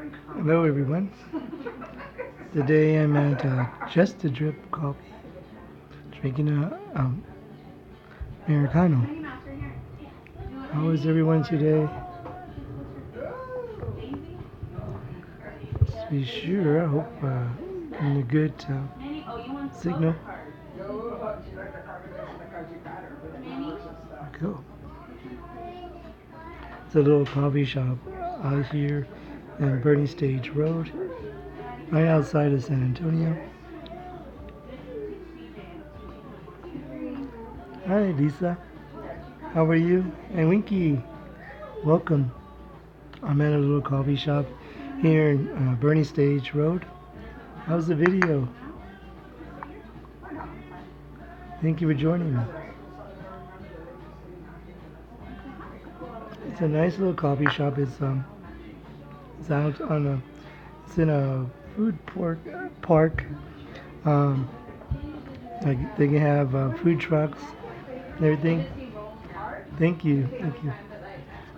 Hello everyone. Today I'm at Just a Drip Coffee, drinking a Americano. How is everyone today? Just be sure. I hope in a good signal. Go. It's a little coffee shop out here in Bernie Stage Road, right outside of San Antonio. Hi Lisa, how are you? And Winky, welcome. I'm at a little coffee shop here in Bernie Stage Road. How's the video? Thank you for joining me. It's a nice little coffee shop. It's out on a it's in a park. Um, like they can have food trucks and everything. Thank you, thank you.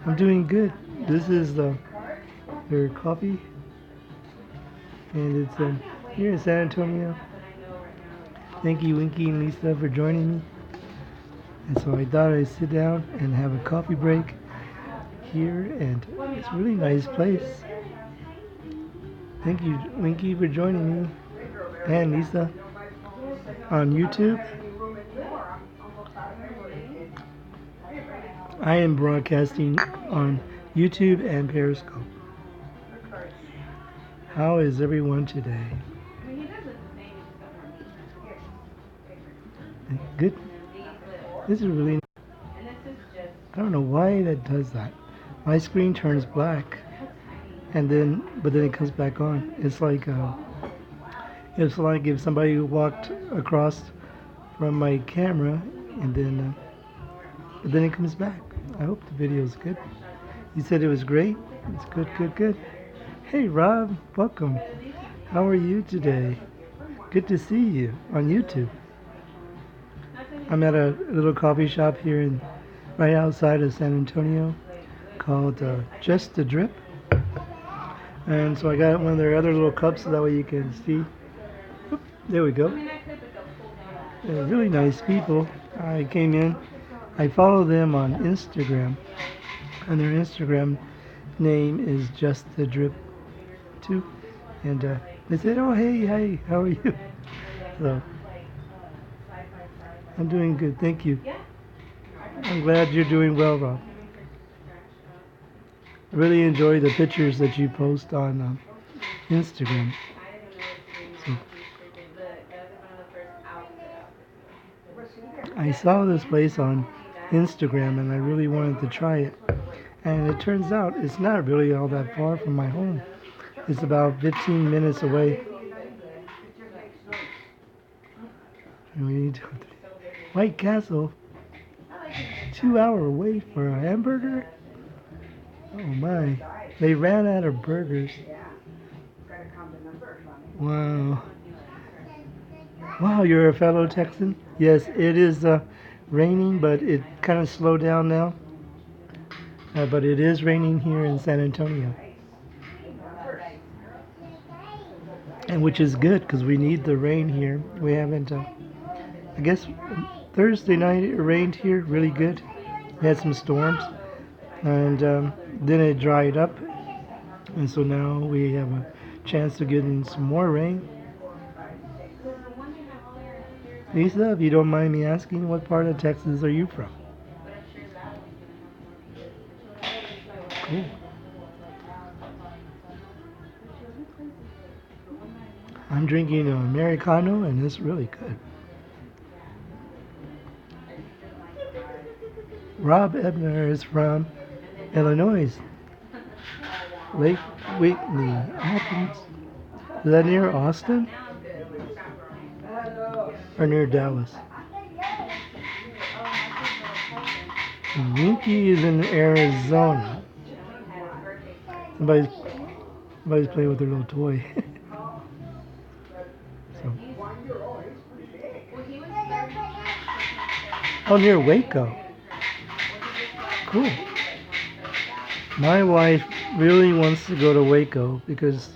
I'm doing good. This is their coffee, and it's here in San Antonio. Thank you, Winky and Lisa, for joining me. And so I thought I'd sit down and have a coffee break here, and it's a really nice place. Thank you, Winky, for joining me, and Lisa on YouTube. I am broadcasting on YouTube and Periscope. How is everyone today? Good. This is really. I don't know why that does that. My screen turns black, but then it comes back on. It's like if somebody walked across from my camera, and then it comes back. I hope the video is good. You said it was great. It's good, good, good. Hey Rob, welcome. How are you today? Good to see you on YouTube. I'm at a little coffee shop here right outside of San Antonio called Just a Drip. And so I got one of their other little cups so that way you can see. Oop, there we go. They're really nice people. I came in. I follow them on Instagram, and their Instagram name is Just the Drip too. And they said, "Oh hey, hi, how are you?" So I'm doing good, thank you. I'm glad you're doing well, Rob. I really enjoy the pictures that you post on Instagram. So, I saw this place on Instagram and I really wanted to try it. And it turns out it's not really all that far from my home. It's about 15 minutes away. And we need to White Castle, 2-hour wait for a hamburger? Oh my, they ran out of burgers. Wow. Wow, you're a fellow Texan? Yes, it is raining, but it kind of slowed down now. But it is raining here in San Antonio. And which is good because we need the rain here. We haven't, I guess Thursday night it rained here really good. We had some storms. And then it dried up. And so now we have a chance to get in some more rain. Lisa, if you don't mind me asking, what part of Texas are you from? Cool. I'm drinking an Americano and it's really good. Rob Ebner is from Illinois. Lake Whitney, Athens. Is that near Austin? Or near Dallas? Winky is in Arizona. Somebody's playing with their little toy. So. Oh, near Waco. Cool. My wife really wants to go to Waco because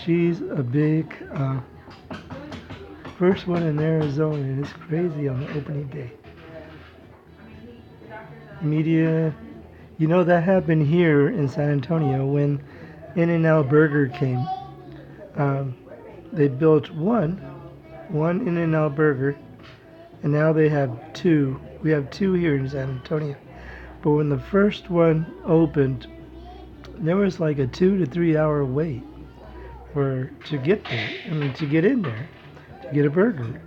she's a big first one in Arizona, and it's crazy on the opening day. Media, you know that happened here in San Antonio when In-N-Out Burger came. Um, they built one In-N-Out Burger, and now they have two. We have two here in San Antonio. But when the first one opened, there was like a 2 to 3 hour wait for to get there. I mean, to get in there to get a burger.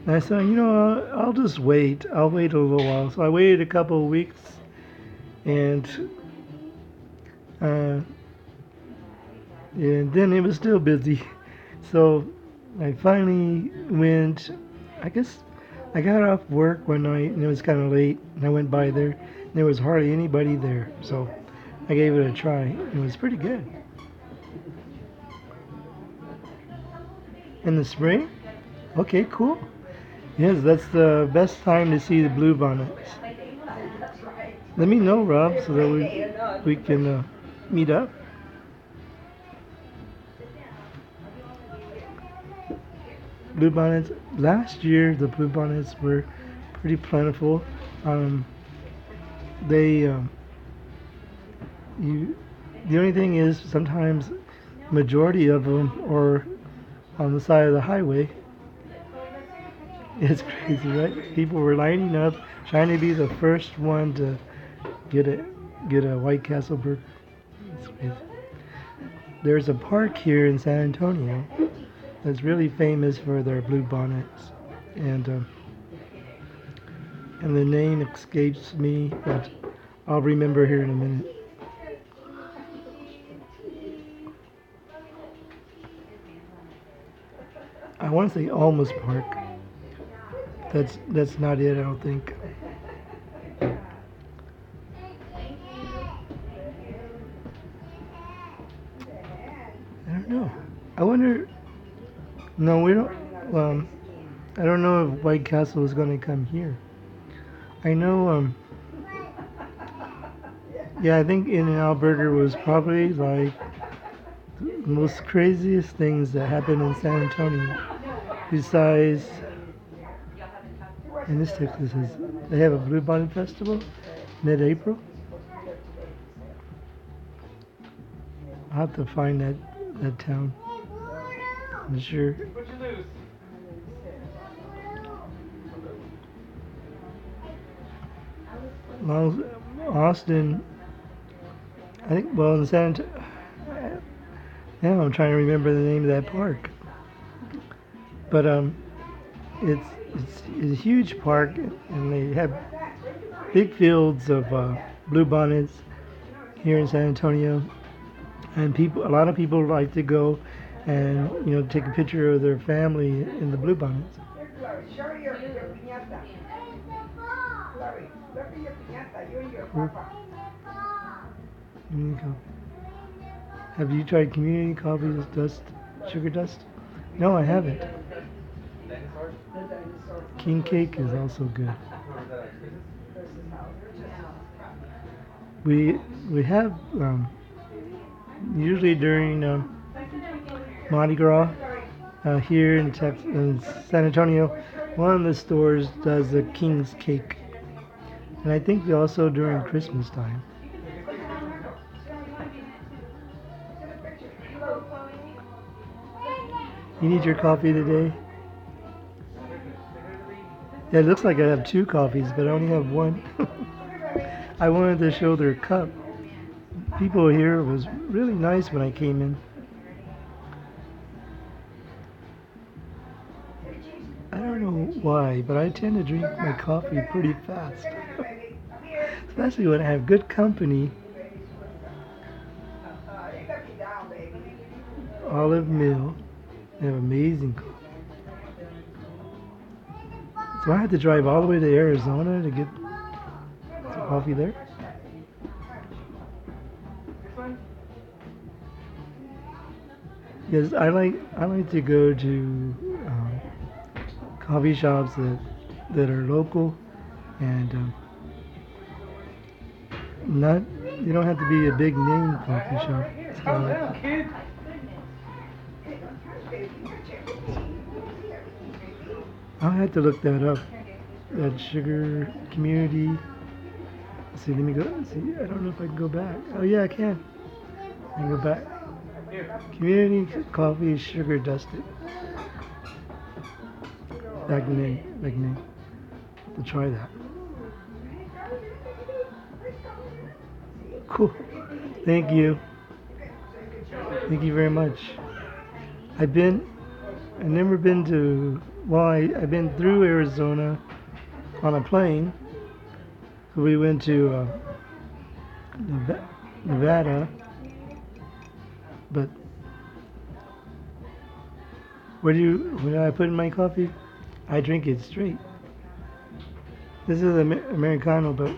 And I said, I'll just wait. I'll wait a little while. So I waited a couple of weeks, and uh, and then it was still busy. So I finally went. I guess I got off work one night and it was kind of late, and I went by there. And there was hardly anybody there, so I gave it a try. It was pretty good. In the spring? Okay, cool. Yes, that's the best time to see the bluebonnets. Let me know, Rob, so that we can meet up. Bluebonnets. Last year, the bluebonnets were pretty plentiful. Um, they you the only thing is sometimes majority of them are on the side of the highway. It's crazy, right? People were lining up trying to be the first one to get a White Castle burger. It's crazy. There's a park here in San Antonio that's really famous for their blue bonnets, and the name escapes me, but I'll remember here in a minute. I want to say Almus Park. That's not it, I don't think. I don't know. I wonder. No, we don't. I don't know if White Castle is going to come here. I know. Yeah, I think In-N-Out Burger was probably like the most craziest things that happened in San Antonio. Besides, in this Texas, they have a Bluebonnet Festival mid-April. I'll have to find that town. I'm sure. Long, Austin, I think. Well, in San Antonio. Now I'm trying to remember the name of that park. But it's a huge park, and they have big fields of bluebonnets here in San Antonio, and a lot of people like to go and take a picture of their family in the bluebonnets. Community coffee. Have you tried community coffee dust, sugar dust? No, I haven't. King cake is also good. We have usually during Mardi Gras here in Texas, in San Antonio, one of the stores does the King's cake, and I think also during Christmas time. You need your coffee today? Yeah, it looks like I have two coffees, but I only have one. I wanted to show their cup. People here was really nice when I came in. I don't know why, but I tend to drink my coffee pretty fast. Especially when I have good company. Olive Mill. They have amazing coffee. So I had to drive all the way to Arizona to get some coffee there. Yes, I like to go to coffee shops that are local and not You don't have to be a big name coffee shop. So, I'll have to look that up. That sugar community. Let's see, let me go. See, I don't know if I can go back. Oh yeah, I can. I can go back. Community coffee sugar dusted. Back name. To try that. Cool. Thank you. Thank you very much. I've never been to, well, I've been through Arizona on a plane. So we went to Nevada, but when I put in my coffee, I drink it straight. This is Americano, but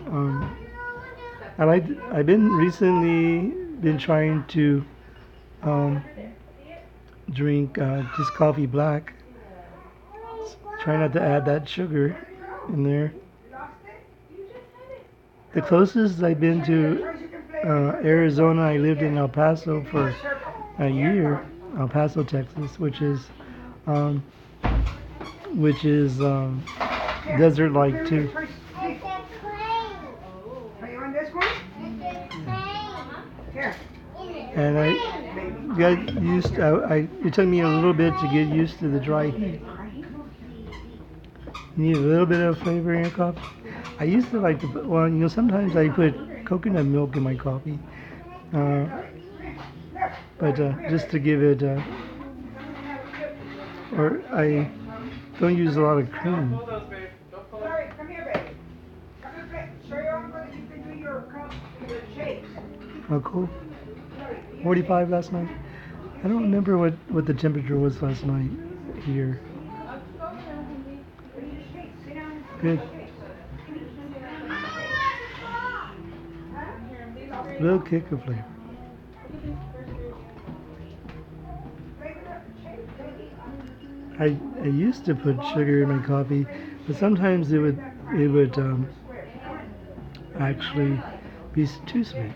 I've been recently been trying to drink just coffee black. Try not to add that sugar in there. The closest I've been to Arizona, I lived in El Paso for a year, El Paso, Texas, which is desert-like too. And it took me a little bit to get used to the dry heat. You need a little bit of flavor in your coffee. I used to like to put, well, sometimes I put coconut milk in my coffee. But just to give it, or I don't use a lot of cream. Oh, cool. 45 last night. I don't remember what the temperature was last night here. Good. Little kick of flavor. I used to put sugar in my coffee, but sometimes it would actually be too sweet.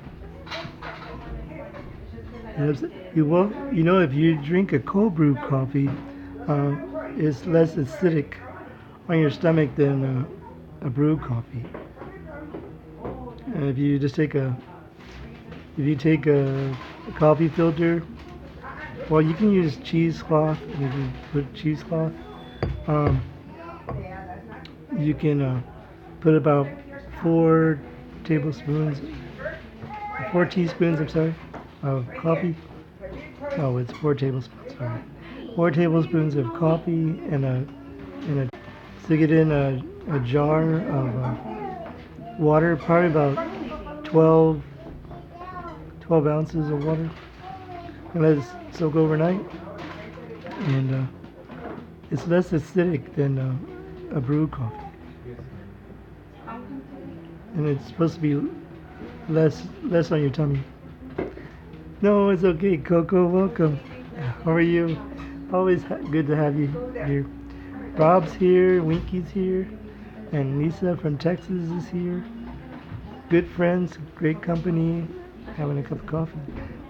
If you drink a cold brew coffee, it's less acidic on your stomach than a brewed coffee. And if you take a coffee filter, well, you can use cheesecloth. You can put cheesecloth. You can put about 4 teaspoons, I'm sorry, of coffee. Oh, it's 4 tablespoons. Sorry, 4 tablespoons of coffee and stick it in a jar of water, probably about 12 ounces of water, and let it soak overnight. And it's less acidic than a brewed coffee, and it's supposed to be less on your tummy. No, it's okay, Coco. Welcome. How are you? Always good to have you here. Rob's here, Winky's here, and Lisa from Texas is here. Good friends, great company, having a cup of coffee.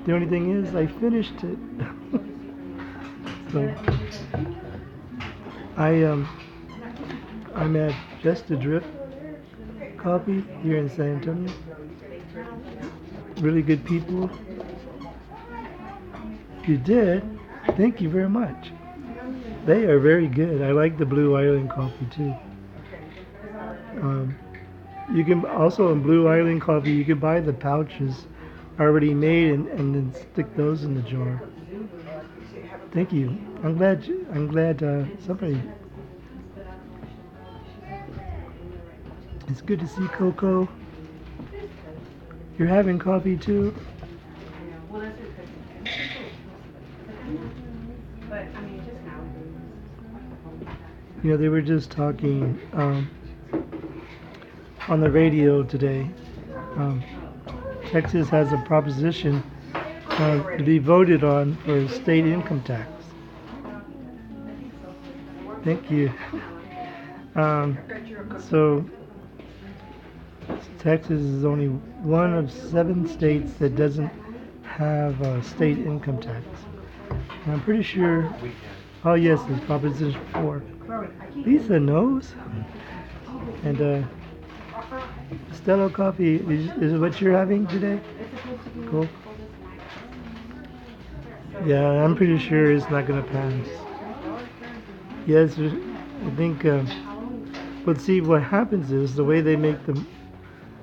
The only thing is, I finished it. So, I'm at Just a Drip Coffee here in San Antonio. Really good people. You did? Thank you very much. They are very good. I like the Blue Island coffee too. You can also, in Blue Island coffee, you can buy the pouches already made and then stick those in the jar. Thank you. I'm glad somebody. It's good to see Coco. You're having coffee too? They were just talking on the radio today. Texas has a proposition to be voted on for state income tax. Thank you. So Texas is only one of 7 states that doesn't have state income tax. And I'm pretty sure. Oh yes, it's Proposition 4. Lisa knows. And Stella coffee is what you're having today? Cool. Yeah, I'm pretty sure it's not gonna pass. Yes, I think. But see, what happens is the way they make the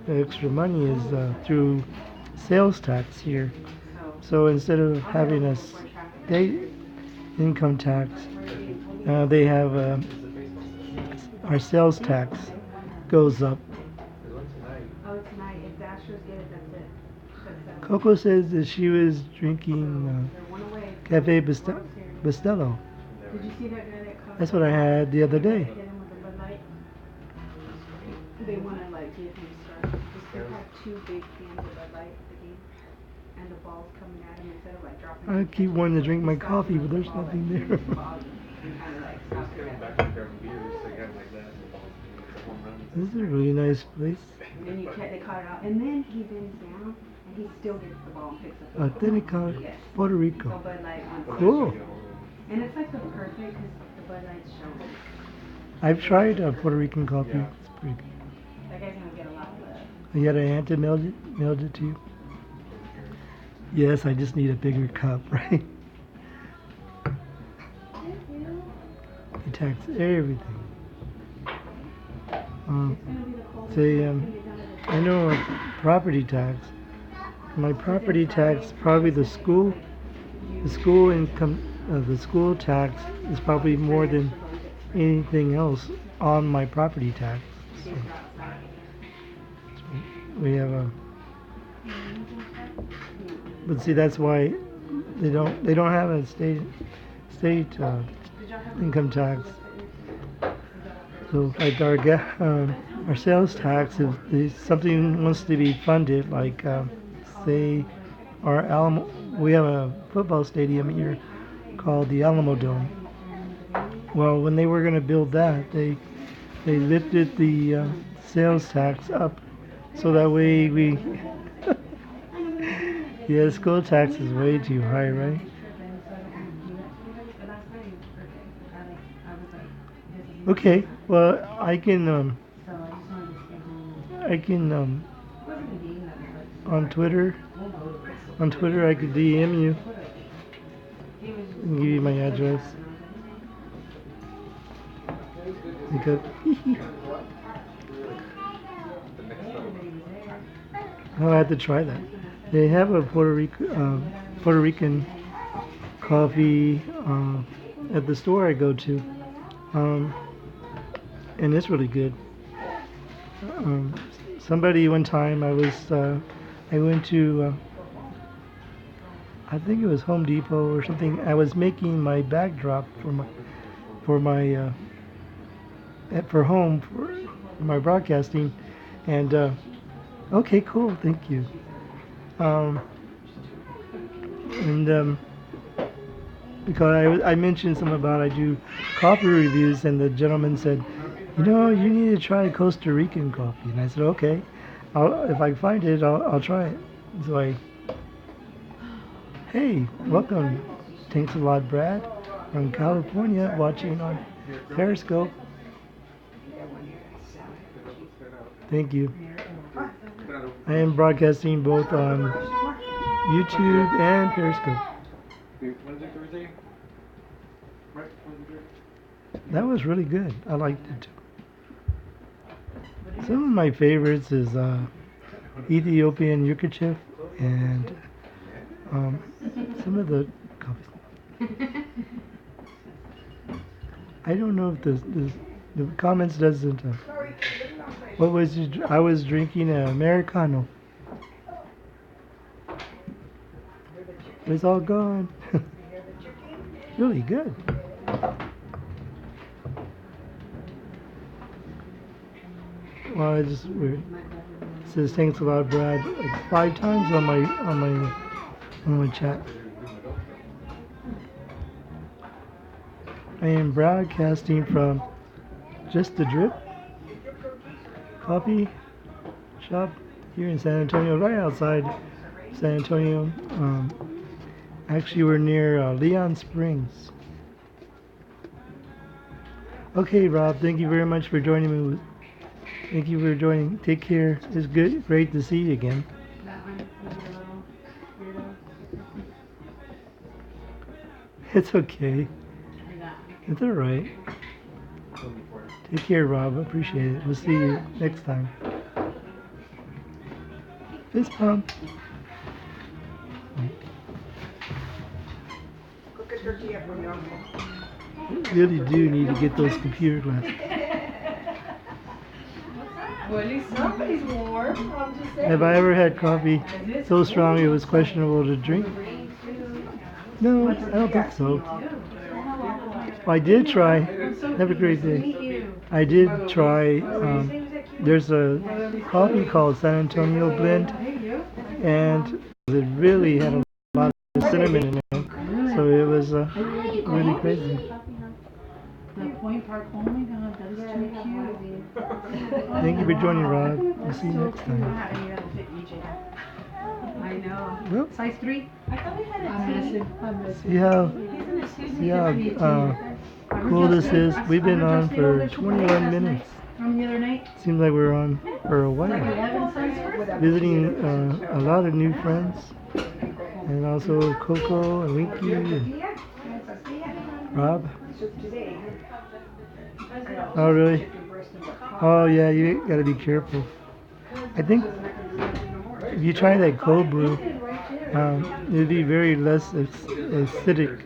extra money is through sales tax here. So instead of having a state income tax, they have our sales tax goes up. Coco says that she was drinking Cafe Bustelo. That's what I had the other day. They want to like give him stuff. They have 2 big cans of Bud Light and the balls coming at him instead of like dropping. I keep wanting to drink my coffee, but there's nothing there. This is a really nice place. And they caught it out, and then he bends down and he still gets the ball and picks up. Authentic Puerto Rico. So Bud Light Cool. And it's like the perfect because the Bud Light's shown. I've tried Puerto Rican coffee. It's pretty good. That guy's gonna get a lot of love. You got an aunt that mailed it to you? Yes, I just need a bigger cup, right? They tax everything. I know property tax. My property tax, probably the school income, the school tax is probably more than anything else on my property tax. So we have but see, that's why they don't have a state income tax. So like our sales tax, if something wants to be funded, like say our Alamo, we have a football stadium here called the Alamo Dome. Well, when they were going to build that, they lifted the sales tax up, so that way we. Yeah, school tax is way too high, right? Okay, well I can on Twitter I could DM you and give you my address. Because I'll have to try that. They have a Puerto Rican coffee at the store I go to, and it's really good. Somebody one time I went to I think it was Home Depot or something. I was making my backdrop for my my broadcasting, and okay, cool, thank you. Because I mentioned something about I do coffee reviews, and the gentleman said, you need to try Costa Rican coffee, and I said, okay, if I find it, I'll try it. So hey, welcome, thanks a lot, Brad, from California, watching on Periscope. Thank you. I am broadcasting both on YouTube and Periscope. That was really good. I liked it too. Some of my favorites is Ethiopian Yukachev and some of the coffees. I don't know if the comments doesn't. What was you? I was drinking an Americano. It's all gone. Really good. Well, it says thanks a lot, Brad, like 5 times on my chat. I am broadcasting from Just the Drip Coffee shop here in San Antonio, right outside San Antonio. Actually, we're near Leon Springs. Okay, Rob, thank you very much for joining me. Thank you for joining. Take care. It's great to see you again. That one was a little weirdo. It's okay. Or that one. It's all right. Take care, Rob. I appreciate it. We'll see you next time. Fist pump. Really do need to get those computer glasses. Well, at least somebody's warm. I'm just saying. Have I ever had coffee so strong it was questionable to drink? No, I don't think so. I did try. Have a great day. I did try. There's a coffee called San Antonio Blend, and it really had a lot of cinnamon in it. So it was really crazy. The Point Park, oh my god, that is too cute. Thank you for joining, Rob. We'll see you next time. I know. Well, Size 3? I thought we had a I'm missing. see how cool this is. We've been on for 21 minutes. From the other night? Seems like we're on for a while. Visiting a lot of new friends, and also Coco and Winky and Rob. Oh really? Oh yeah, you gotta be careful. I think if you try that cold brew, it'd be very less acidic,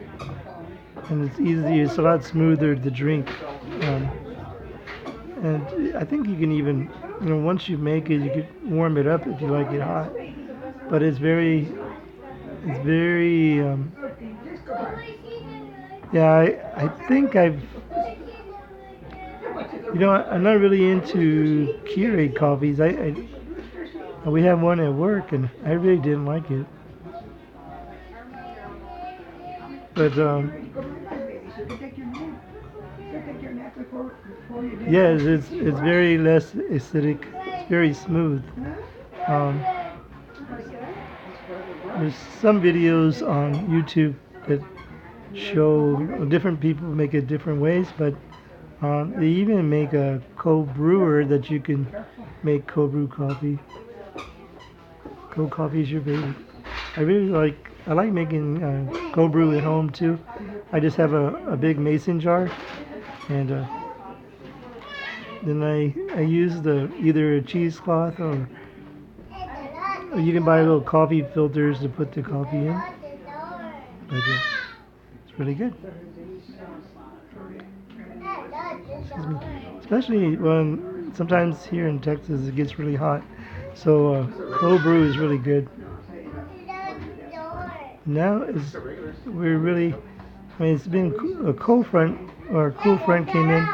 and it's easy. It's a lot smoother to drink. And I think you can even, once you make it, you can warm it up if you like it hot. But it's very, yeah, I think I'm not really into Keurig coffees. We have one at work, and I really didn't like it. But yes, it's very less acidic. It's very smooth. There's some videos on YouTube that show different people make it different ways, but they even make a cold brewer that you can make cold brew coffee. Cold coffee is your baby. I like making cold brew at home too. I just have a big mason jar, and then I use either a cheesecloth or you can buy little coffee filters to put the coffee in. But it's really good. Excuse me. Especially when sometimes here in Texas it gets really hot, so cold brew is really good. Now it's been a cold front, or a cool front came in,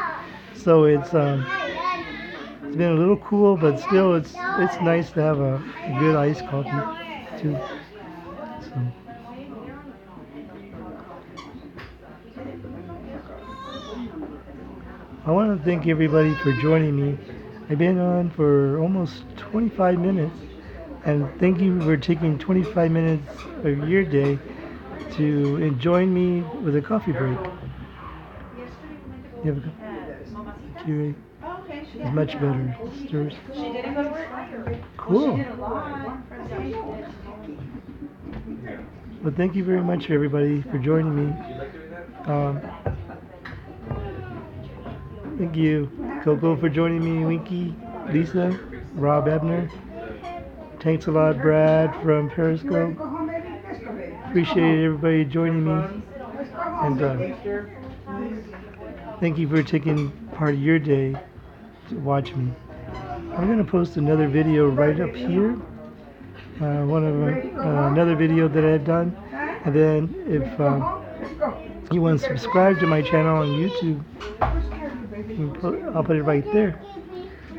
so it's been a little cool, but still it's nice to have a good iced coffee too. So. I want to thank everybody for joining me. I've been on for almost 25 minutes, and thank you for taking 25 minutes of your day to join me with a coffee break. You have a Keurig? It's much better. Stirs. Cool. Well, thank you very much, everybody, for joining me. Thank you, Coco, for joining me, Winky, Lisa, Rob Ebner. Thanks a lot, Brad from Periscope. Appreciate everybody joining me. And thank you for taking part of your day to watch me. I'm going to post another video right up here. Another video that I've done. And then if you want to subscribe to my channel on YouTube, I'll put it right there.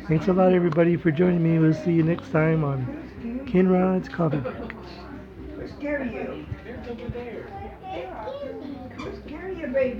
Thanks a lot, everybody, for joining me. We'll see you next time on Kinrod's Coffee Break. Who's scared of you? Who's scared of you, baby?